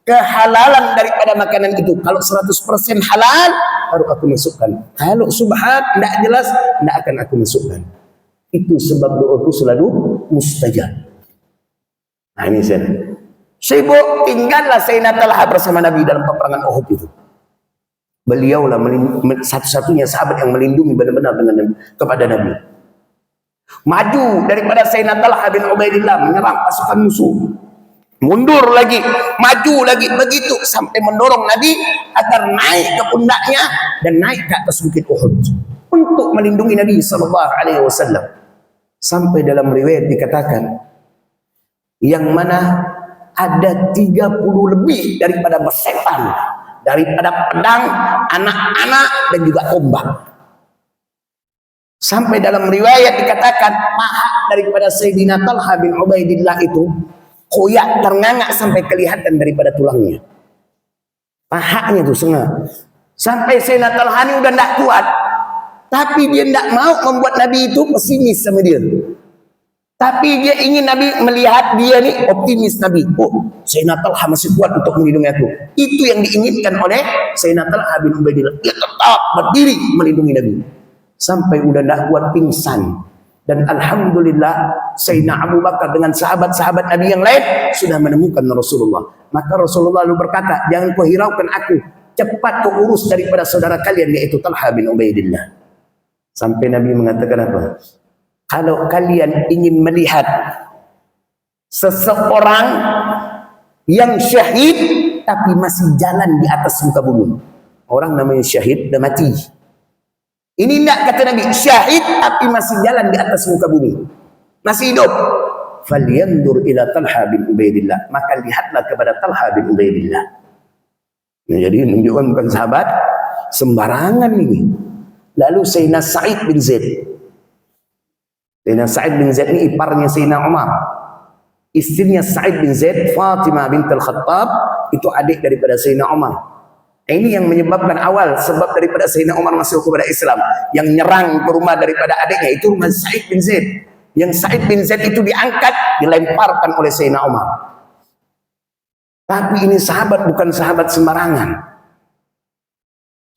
kehalalan daripada makanan itu. Kalau 100% halal baru aku masukkan. Kalau subhat tidak jelas, tidak akan aku masukkan. Itu sebab doaku selalu mustajab. Nah ini saya. Sibuk tinggallah Sayyidina Talha bersama Nabi dalam peperangan Uhud itu. Beliaulah satu-satunya sahabat yang melindungi benar-benar dengan Nabi, kepada Nabi. Maju daripada Sayyidina Talha bin Ubaidillah menyerang pasukan musuh. Mundur lagi, maju lagi, begitu sampai mendorong Nabi agar naik ke pundaknya dan naik ke atas bukit Uhud untuk melindungi Nabi SAW. Sampai dalam riwayat dikatakan yang mana ada 30 lebih daripada bersetan, daripada pedang, anak-anak dan juga tombak. Sampai dalam riwayat dikatakan paha daripada Sayyidina Talha bin Ubaidillah itu koyak terngangak sampai kelihatan daripada tulangnya. Pahanya itu setengah. Sampai Sayyidina Talha ini udah tidak kuat, tapi dia tidak mau membuat Nabi itu pesimis sama dia. Tapi dia ingin Nabi melihat dia nih optimis Nabi. Oh, Sayyidina Talha masih kuat untuk melindungi aku. Itu yang diinginkan oleh Sayyidina Talha bin Ubaidillah. Dia tetap berdiri melindungi Nabi. Sampai udah tidak kuat pingsan. Dan Alhamdulillah Sayyidina Abu Bakar dengan sahabat-sahabat Nabi yang lain sudah menemukan Rasulullah. Maka Rasulullah lalu berkata, jangan kau hiraukan aku. Cepat kau urus daripada saudara kalian yaitu Talha bin Ubaidillah. Sampai Nabi mengatakan apa? Kalau kalian ingin melihat seseorang yang syahid tapi masih jalan di atas muka bumi, orang namanya syahid dah mati. Ini tidak kata Nabi, syahid tapi masih jalan di atas muka bumi, masih hidup. Falyandur ila Talha bin Ubaidillah, maka lihatlah kepada Talha bin Ubaidillah. Nah, jadi menunjukkan bukan sahabat sembarangan ini. Lalu Sayyidina Sa'id bin Zaid. Sayyidina Sa'id bin Zaid ini iparnya Sayyidina Umar. Istrinya Sa'id bin Zaid, Fatimah bint Al-Khattab, itu adik daripada Sayyidina Umar. Ini yang menyebabkan awal sebab daripada Sayyidina Umar masuk kepada Islam. Yang nyerang ke rumah daripada adiknya itu rumah Sa'id bin Zaid. Yang Sa'id bin Zaid itu diangkat, dilemparkan oleh Sayyidina Umar. Tapi ini sahabat bukan sahabat sembarangan.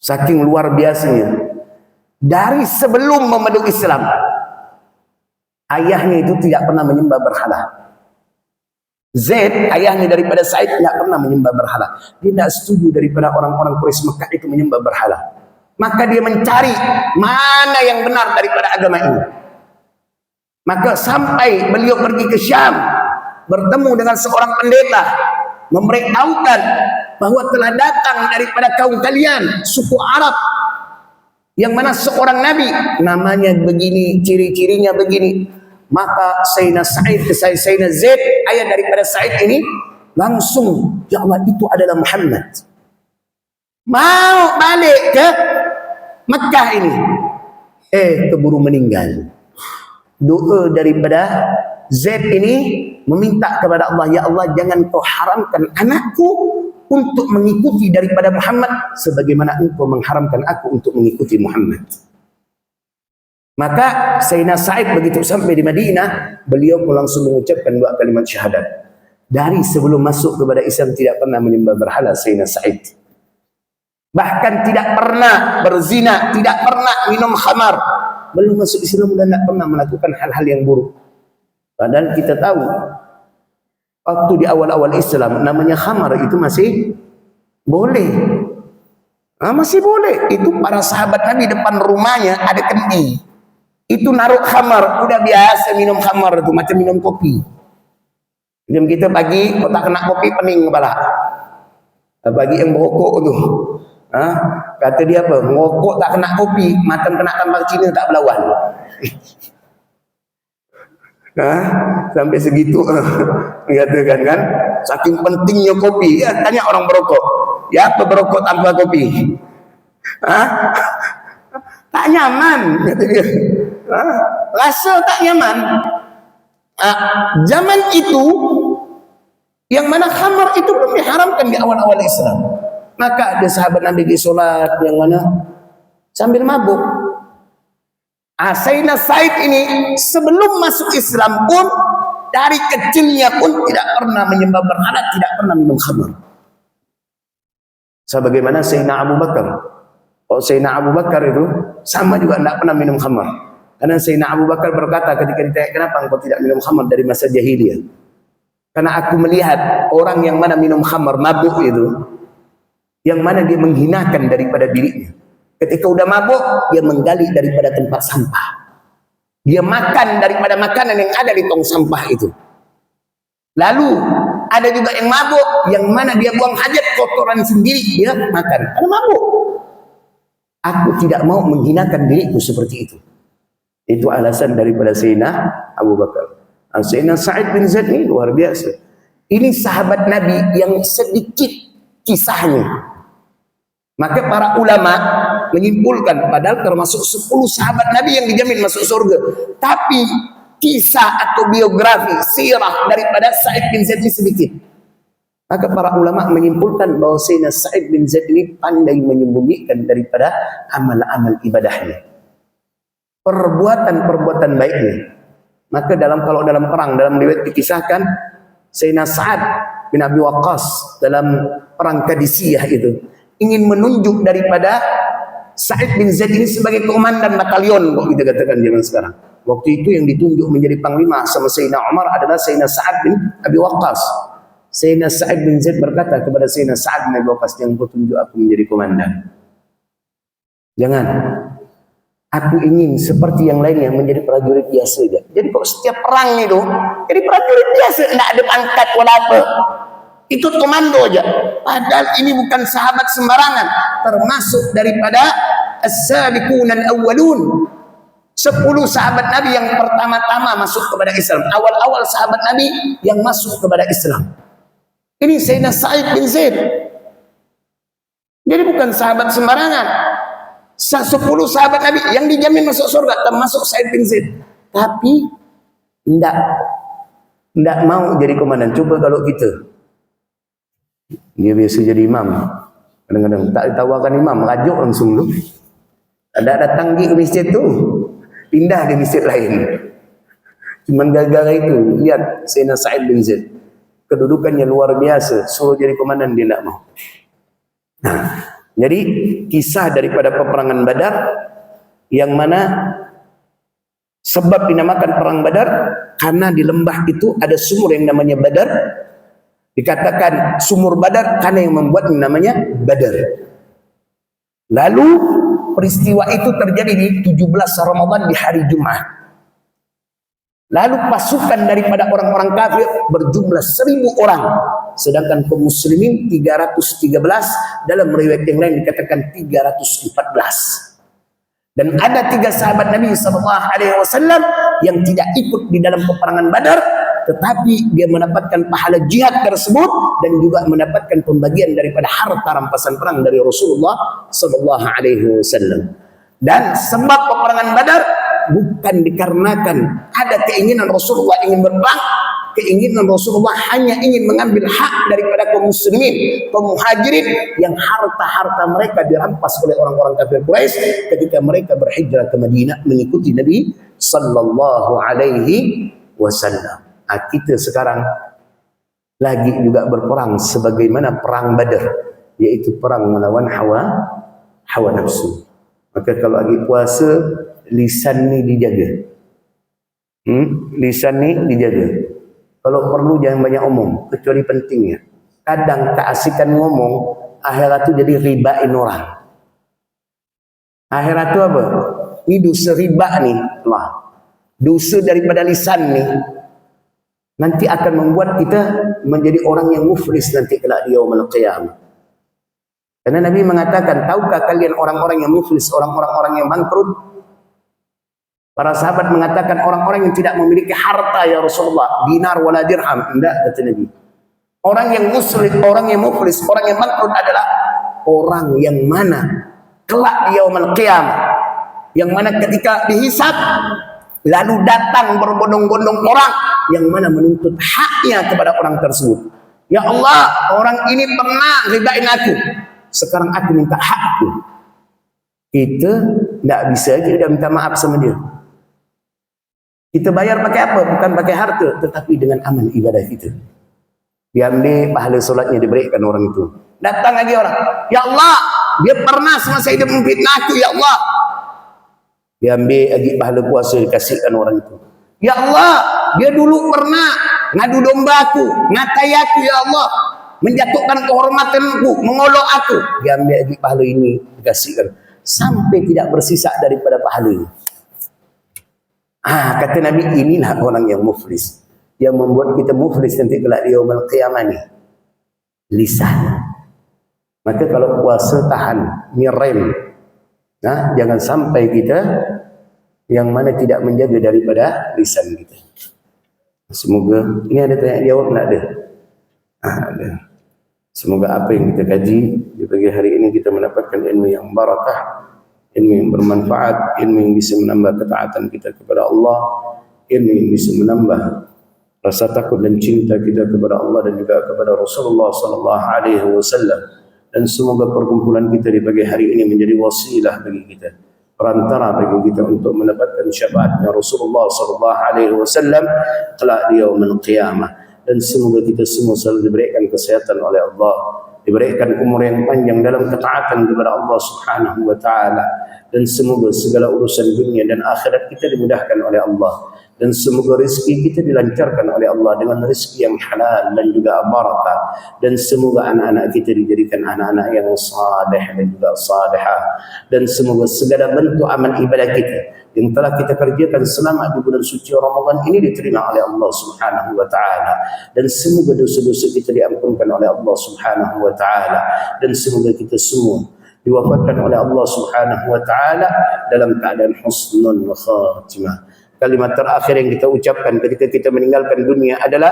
Saking luar biasanya. Dari sebelum memeluk Islam, ayahnya itu tidak pernah menyembah berhala. Zaid, ayahnya daripada Sa'id, tidak pernah menyembah berhala. Dia tidak setuju daripada orang-orang Quraisy Mekah itu menyembah berhala. Maka dia mencari mana yang benar daripada agama ini. Maka sampai beliau pergi ke Syam, bertemu dengan seorang pendeta, memberitahukan bahwa telah datang daripada kaum kalian, suku Arab, yang mana seorang nabi namanya begini, ciri-cirinya begini. Maka Sayyidina Zaid, ayah daripada Sa'id ini langsung, ya Allah, itu adalah Muhammad. Mau balik ke Mekah ini, keburu meninggal. Doa daripada Zaid ini meminta kepada Allah, ya Allah, jangan kau haramkan anakku untuk mengikuti daripada Muhammad sebagaimana engkau mengharamkan aku untuk mengikuti Muhammad. Maka Sayyidina Sa'id begitu sampai di Madinah, beliau pun langsung mengucapkan 2 kalimat syahadat. Dari sebelum masuk kepada Islam tidak pernah menyembah berhala Sayyidina Sa'id. Bahkan tidak pernah berzina, tidak pernah minum khamar. Belum masuk Islam dan tidak pernah melakukan hal-hal yang buruk. Padahal kita tahu waktu di awal-awal Islam namanya khamar itu masih boleh. Masih boleh. Itu para sahabat Nabi depan rumahnya ada kendi. Itu naruh khamar, udah biasa minum khamar itu macam minum kopi. Jam kita pagi, kau tak kena kopi pening kepala. Bagi yang merokok tu, kata dia apa? Merokok tak kena kopi, macam kena tambal Cina tak berlawan. Sampai segitu mengatakan kan, saking pentingnya kopi. Ya, tanya orang berokok, ya apa berokok tanpa kopi? Tak nyaman, kata dia. Rasa tak nyaman. Zaman itu yang mana khamar itu belum diharamkan di awal-awal Islam. Maka ada sahabat Nabi di solat yang mana sambil mabuk. Sayyidina Sa'id ini sebelum masuk Islam pun, dari kecilnya pun tidak pernah menyembah berhala, tidak pernah minum khamar. Sebagaimana Sayyidina Abu Bakar. Oh, Sayyidina Abu Bakar itu sama juga tidak pernah minum khamar. Karena Sayyidina Abu Bakar berkata ketika ditanya, kenapa engkau tidak minum khamar dari masa jahiliyah? Karena aku melihat orang yang mana minum khamar, mabuk itu, yang mana dia menghinakan daripada dirinya. Ketika udah mabuk, dia menggali daripada tempat sampah. Dia makan daripada makanan yang ada di tong sampah itu. Lalu ada juga yang mabuk, yang mana dia buang hajat, kotoran sendiri dia makan. Karena mabuk. Aku tidak mau menghinakan diriku seperti itu. Itu alasan daripada Sayyidina Abu Bakar. Sayyidina Sa'id bin Zaid ini luar biasa. Ini sahabat Nabi yang sedikit kisahnya. Maka para ulama menyimpulkan, padahal termasuk 10 sahabat Nabi yang dijamin masuk surga, tapi kisah atau biografi, sirah daripada Sa'id bin Zaid ini sedikit. Maka para ulama menyimpulkan bahawa Sayyidina Sa'id bin Zaid ini pandai menyembunyikan daripada amal-amal ibadahnya, perbuatan-perbuatan baiknya. Maka kalau dalam perang, dalam riwayat dikisahkan, Sayyidina Sa'ad bin Abi Waqqas dalam perang Qadisiyah itu ingin menunjuk daripada Sa'id bin Zaid ini sebagai komandan batalion, kok kita katakan zaman sekarang. Waktu itu yang ditunjuk menjadi panglima sama Sayyidina Umar adalah Sayyidina Sa'ad bin Abi Waqqas. Sayyidina Sa'id bin Zaid berkata kepada Sayyidina Sa'ad bin Abi Waqqas, jangan kau tunjuk aku menjadi komandan. Jangan. Aku ingin seperti yang lain yang menjadi prajurit biasa saja. Jadi kok setiap perang itu jadi prajurit biasa, tidak ada pangkat wala apa. Itu komando aja. Padahal ini bukan sahabat sembarangan, termasuk daripada as-sabiqun al-awwalun. 10 sahabat Nabi yang pertama-tama masuk kepada Islam. Awal-awal sahabat Nabi yang masuk kepada Islam. Ini Sayyidina Sa'id bin Zaid. Jadi bukan sahabat sembarangan. 10 sahabat Nabi yang dijamin masuk surga, termasuk Sa'id bin Zaid. Tapi tidak mau jadi komandan. Coba kalau kita, dia biasa jadi imam, kadang-kadang tak ditawarkan imam, rajuk langsung tu. Ada datang pergi ke masjid tu, pindah ke masjid lain. Cuman gara-gara itu, lihat Sayyidina Sa'id bin Zaid, kedudukannya luar biasa, suruh jadi komandan dia tidak mau. Nah, jadi kisah daripada peperangan Badar, yang mana sebab dinamakan perang Badar karena di lembah itu ada sumur yang namanya Badar. Dikatakan sumur Badar karena yang membuat namanya Badar. Lalu peristiwa itu terjadi di 17 Ramadan di hari Jumat. Lalu pasukan daripada orang-orang kafir berjumlah 1000 orang, sedangkan kaum muslimin 313, dalam riwayat yang lain dikatakan 314. Dan ada 3 sahabat Nabi SAW yang tidak ikut di dalam peperangan Badar, tetapi dia mendapatkan pahala jihad tersebut dan juga mendapatkan pembagian daripada harta rampasan perang dari Rasulullah SAW. Dan sebab peperangan Badar bukan dikarenakan ada keinginan Rasulullah ingin berperang, keinginan Rasulullah hanya ingin mengambil hak daripada kaum muslimin, kaum muhajirin yang harta-harta mereka dirampas oleh orang-orang kafir Quraisy ketika mereka berhijrah ke Madinah mengikuti Nabi sallallahu alaihi wasallam. Kita sekarang lagi juga berperang sebagaimana perang Badar, yaitu perang melawan hawa nafsu. Maka kalau lagi puasa, lisan ni dijaga. Lisan ni dijaga. Kalau perlu jangan banyak omong, kecuali pentingnya. Kadang keasikan ngomong, akhirat itu jadi ribain orang. Akhirat itu apa? Ini dosa riba nih, Allah. Dosa daripada lisan nih, nanti akan membuat kita menjadi orang yang muflis nanti kelak di yaumul qiyamah. Karena Nabi mengatakan, tahukah kalian orang-orang yang muflis, orang-orang yang bangkrut? Para sahabat mengatakan orang-orang yang tidak memiliki harta ya Rasulullah, dinar wala dirham. Tidak, kata Nabi. Orang yang muflis, orang yang bangkrut adalah orang yang mana kelak di yaumul qiyamah, yang mana ketika dihisab lalu datang berbondong-bondong orang yang mana menuntut haknya kepada orang tersebut. Ya Allah, orang ini pernah ribain aku, sekarang aku minta hakku. Kita tidak bisa kita minta maaf sama dia. Kita bayar pakai apa? Bukan pakai harta, tetapi dengan amal ibadah kita. Diambil pahala solatnya, diberikan orang itu. Datang lagi orang, ya Allah, dia pernah semasa hidup memfitnah aku, ya Allah. Diambil lagi pahala puasa, dikasihkan orang itu. Ya Allah, dia dulu pernah ngadu domba aku, ngatai aku, ya Allah, menjatuhkan kehormatanku, mengolok aku. Diambil lagi pahala ini, dikasihkan. Sampai tidak bersisa daripada pahala ini. Kata Nabi, inilah orang yang muflis. Yang membuat kita muflis nanti kelak di yaumul qiyamah ni, lisan. Maka kalau puasa tahan, ngerem. Jangan sampai kita yang mana tidak menjaga daripada lisan kita. Semoga, ini ada tanya jawab tak ada? Ada. Semoga apa yang kita kaji di pagi hari ini kita mendapatkan ilmu yang barakah, ilmu yang bermanfaat, ilmu yang bisa menambah ketaatan kita kepada Allah, ilmu yang bisa menambah rasa takut dan cinta kita kepada Allah dan juga kepada Rasulullah sallallahu alaihi wasallam. Dan semoga perkumpulan kita di pagi hari ini menjadi wasilah bagi kita, perantara bagi kita untuk mendapatkan syafaatnya Rasulullah sallallahu alaihi wasallam kelak di yaumul qiyamah. Dan semoga kita semua selalu diberikan kesehatan oleh Allah, diberikan umur yang panjang dalam ketaatan kepada Allah Subhanahu wa taala, dan semoga segala urusan dunia dan akhirat kita dimudahkan oleh Allah, dan semoga rezeki kita dilancarkan oleh Allah dengan rezeki yang halal dan juga barakah, dan semoga anak-anak kita dijadikan anak-anak yang saleh dan juga salihah, dan semoga segala bentuk amal ibadah kita yang telah kita kerjakan selama di bulan suci Ramadan ini diterima oleh Allah Subhanahu wa taala, dan semoga dosa-dosa kita diampunkan oleh Allah Subhanahu wa taala, dan semoga kita semua diwafatkan oleh Allah Subhanahu wa taala dalam keadaan husnul khatimah. Kalimat terakhir yang kita ucapkan ketika kita meninggalkan dunia adalah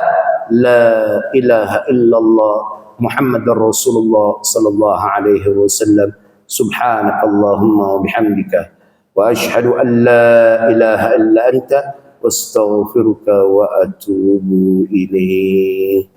la ilaha illallah Muhammadur Rasulullah sallallahu alaihi wasallam. Subhanakallahumma wa bihamdika wa ashhadu an la ilaha illa anta wastaghfiruka wa atubu ilaik.